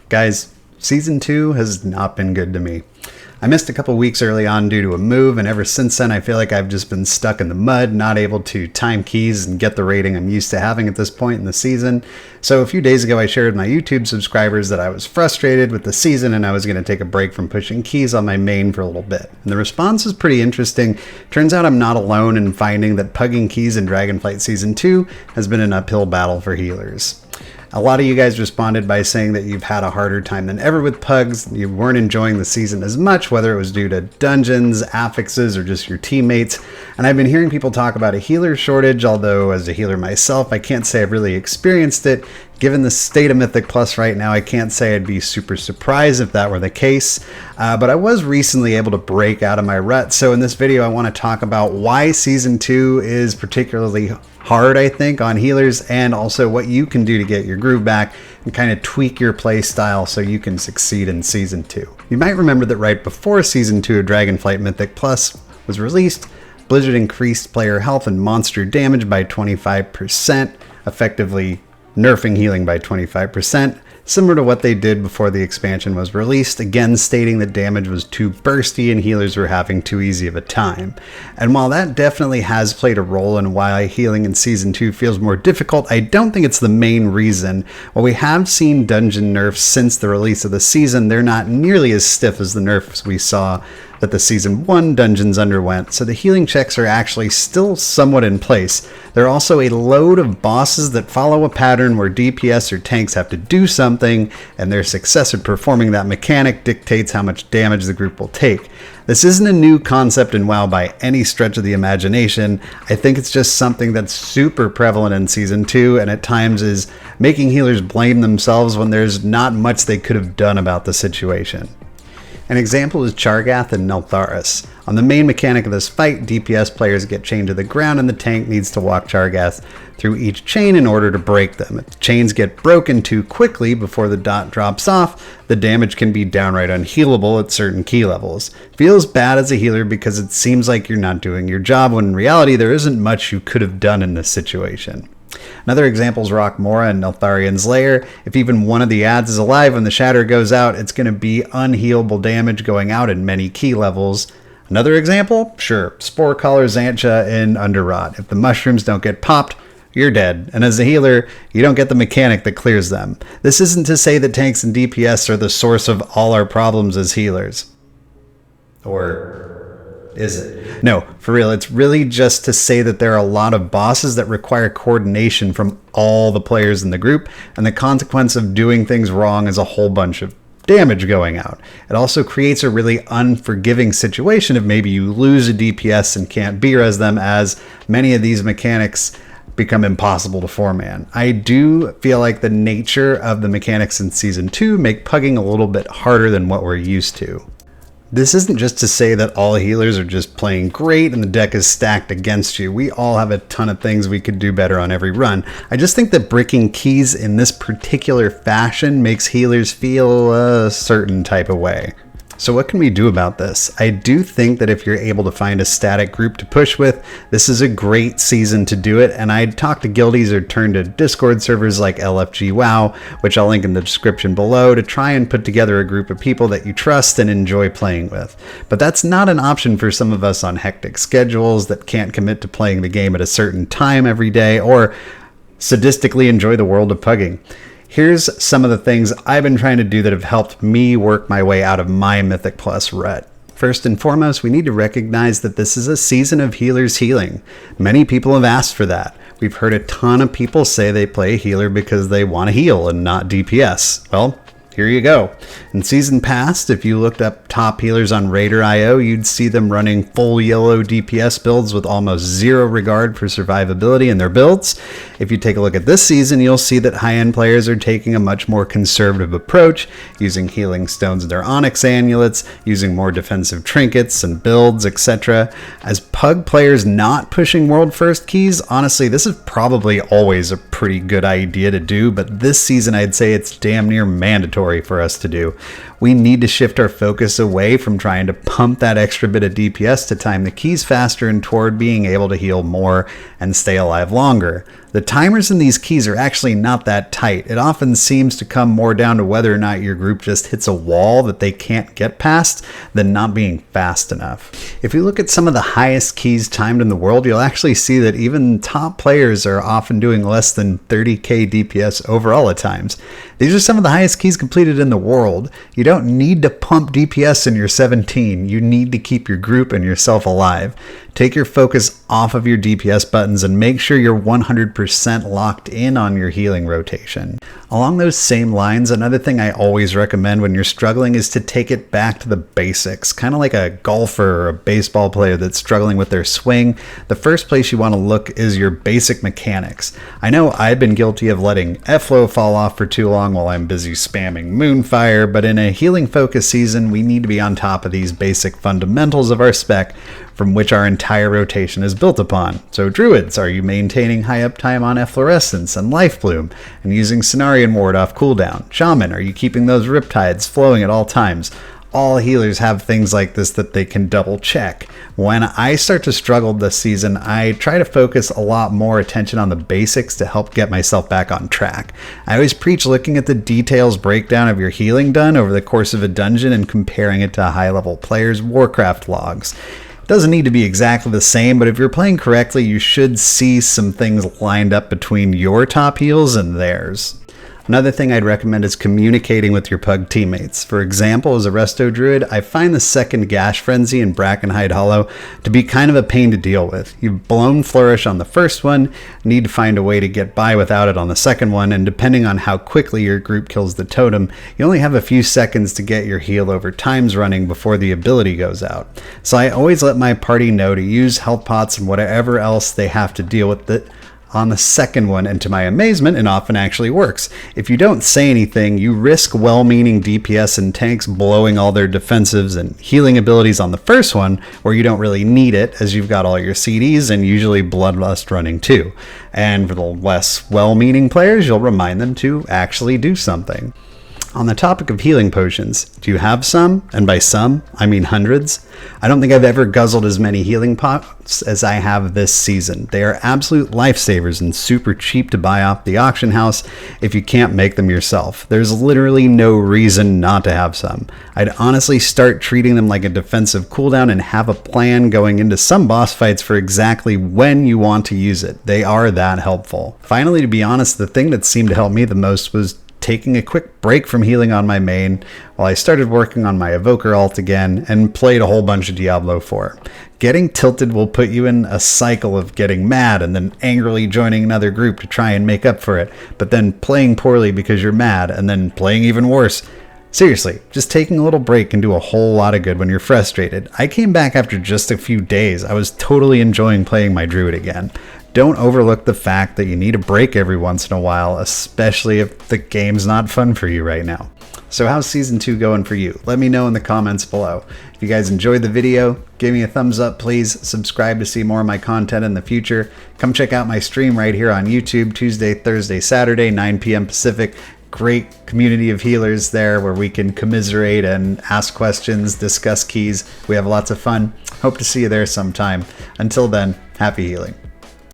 Guys, Season 2 has not been good to me. I missed a couple weeks early on due to a move, and ever since then I feel like I've just been stuck in the mud, not able to time keys and get the rating I'm used to having at this point in the season. So a few days ago I shared with my YouTube subscribers that I was frustrated with the season and I was going to take a break from pushing keys on my main for a little bit. And the response was pretty interesting. Turns out I'm not alone in finding that pugging keys in Dragonflight Season 2 has been an uphill battle for healers. A lot of you guys responded by saying that you've had a harder time than ever with pugs. You weren't enjoying the season as much, whether it was due to dungeons, affixes, or just your teammates. And I've been hearing people talk about a healer shortage, although as a healer myself, I can't say I've really experienced it. Given the state of Mythic Plus right now, I can't say I'd be super surprised if that were the case, but I was recently able to break out of my rut. So in this video, I want to talk about why Season 2 is particularly hard, I think, on healers, and also what you can do to get your groove back and kind of tweak your play style so you can succeed in Season 2. You might remember that right before Season 2 of Dragonflight Mythic Plus was released, Blizzard increased player health and monster damage by 25%, effectively nerfing healing by 25%, similar to what they did before the expansion was released, again stating that damage was too bursty and healers were having too easy of a time. And while that definitely has played a role in why healing in Season 2 feels more difficult, I don't think it's the main reason. While we have seen dungeon nerfs since the release of the season, they're not nearly as stiff as the nerfs we saw that the Season 1 dungeons underwent, so the healing checks are actually still somewhat in place. There are also a load of bosses that follow a pattern where DPS or tanks have to do something, and their success at performing that mechanic dictates how much damage the group will take. This isn't a new concept in WoW by any stretch of the imagination. I think it's just something that's super prevalent in Season 2, and at times is making healers blame themselves when there's not much they could have done about the situation. An example is Chargath and Neltharis. On the main mechanic of this fight, DPS players get chained to the ground and the tank needs to walk Chargath through each chain in order to break them. If the chains get broken too quickly before the dot drops off, the damage can be downright unhealable at certain key levels. Feels bad as a healer because it seems like you're not doing your job when in reality there isn't much you could have done in this situation. Another example is Rockmora and Neltharian's Lair. If even one of the adds is alive when the shatter goes out, it's going to be unhealable damage going out in many key levels. Another example? Sure, Spore Collar, Xantcha, and Underrot. If the mushrooms don't get popped, you're dead. And as a healer, you don't get the mechanic that clears them. This isn't to say that tanks and DPS are the source of all our problems as healers. Or is it? No, for real, it's really just to say that there are a lot of bosses that require coordination from all the players in the group, and the consequence of doing things wrong is a whole bunch of damage going out. It also creates a really unforgiving situation if maybe you lose a DPS and can't B-res them, as many of these mechanics become impossible to foreman. I do feel like the nature of the mechanics in Season 2 make pugging a little bit harder than what we're used to. This isn't just to say that all healers are just playing great and the deck is stacked against you. We all have a ton of things we could do better on every run. I just think that breaking keys in this particular fashion makes healers feel a certain type of way. So what can we do about this? I do think that if you're able to find a static group to push with, this is a great season to do it, and I'd talk to guildies or turn to Discord servers like LFG WoW, which I'll link in the description below, to try and put together a group of people that you trust and enjoy playing with. But that's not an option for some of us on hectic schedules that can't commit to playing the game at a certain time every day, or sadistically enjoy the world of pugging. Here's some of the things I've been trying to do that have helped me work my way out of my Mythic Plus rut. First and foremost, we need to recognize that this is a season of healers healing. Many people have asked for that. We've heard a ton of people say they play a healer because they want to heal and not DPS. Well, here you go. In season past, if you looked up top healers on Raider.io, you'd see them running full yellow DPS builds with almost zero regard for survivability in their builds. If you take a look at this season, you'll see that high-end players are taking a much more conservative approach, using healing stones in their onyx amulets, using more defensive trinkets and builds, etc. As pug players not pushing world first keys, honestly, this is probably always a pretty good idea to do, but this season I'd say it's damn near mandatory for us to do. We need to shift our focus away from trying to pump that extra bit of DPS to time the keys faster and toward being able to heal more and stay alive longer. The timers in these keys are actually not that tight. It often seems to come more down to whether or not your group just hits a wall that they can't get past than not being fast enough. If you look at some of the highest keys timed in the world, you'll actually see that even top players are often doing less than 30k DPS overall at times. These are some of the highest keys completed in the world. You don't need to pump DPS in your 17. You need to keep your group and yourself alive. Take your focus off of your DPS buttons and make sure you're 100% locked in on your healing rotation. Along those same lines, another thing I always recommend when you're struggling is to take it back to the basics. Kind of like a golfer or a baseball player that's struggling with their swing. The first place you want to look is your basic mechanics. I know I've been guilty of letting F-flow fall off for too long while I'm busy spamming Moonfire, but in a healing focus season, we need to be on top of these basic fundamentals of our spec from which our entire rotation is built upon. So Druids, are you maintaining high uptime on Efflorescence and Life Bloom and using Cenarion Ward off cooldown? Shaman, are you keeping those Riptides flowing at all times? All healers have things like this that they can double check. When I start to struggle this season, I try to focus a lot more attention on the basics to help get myself back on track. I always preach looking at the details breakdown of your healing done over the course of a dungeon and comparing it to high-level players' Warcraft logs. It doesn't need to be exactly the same, but if you're playing correctly, you should see some things lined up between your top heals and theirs. Another thing I'd recommend is communicating with your pug teammates. For example, as a Resto Druid, I find the second Gash Frenzy in Brackenhide Hollow to be kind of a pain to deal with. You've blown Flourish on the first one, need to find a way to get by without it on the second one, and depending on how quickly your group kills the totem, you only have a few seconds to get your heal over times running before the ability goes out. So I always let my party know to use health pots and whatever else they have to deal with it on the second one, and to my amazement, it often actually works. If you don't say anything, you risk well-meaning DPS and tanks blowing all their defensives and healing abilities on the first one, where you don't really need it, as you've got all your CDs and usually Bloodlust running too. And for the less well-meaning players, you'll remind them to actually do something. On the topic of healing potions, do you have some? And by some, I mean hundreds. I don't think I've ever guzzled as many healing pots as I have this season. They are absolute lifesavers and super cheap to buy off the auction house if you can't make them yourself. There's literally no reason not to have some. I'd honestly start treating them like a defensive cooldown and have a plan going into some boss fights for exactly when you want to use it. They are that helpful. Finally, to be honest, the thing that seemed to help me the most was taking a quick break from healing on my main while I started working on my Evoker alt again and played a whole bunch of Diablo 4. Getting tilted will put you in a cycle of getting mad and then angrily joining another group to try and make up for it, but then playing poorly because you're mad and then playing even worse. Seriously, just taking a little break can do a whole lot of good when you're frustrated. I came back after just a few days. I was totally enjoying playing my Druid again. Don't overlook the fact that you need a break every once in a while, especially if the game's not fun for you right now. So how's Season 2 going for you? Let me know in the comments below. If you guys enjoyed the video, give me a thumbs up please, subscribe to see more of my content in the future. Come check out my stream right here on YouTube, Tuesday, Thursday, Saturday, 9 p.m. Pacific. Great community of healers there where we can commiserate and ask questions, discuss keys. We have lots of fun. Hope to see you there sometime. Until then, happy healing.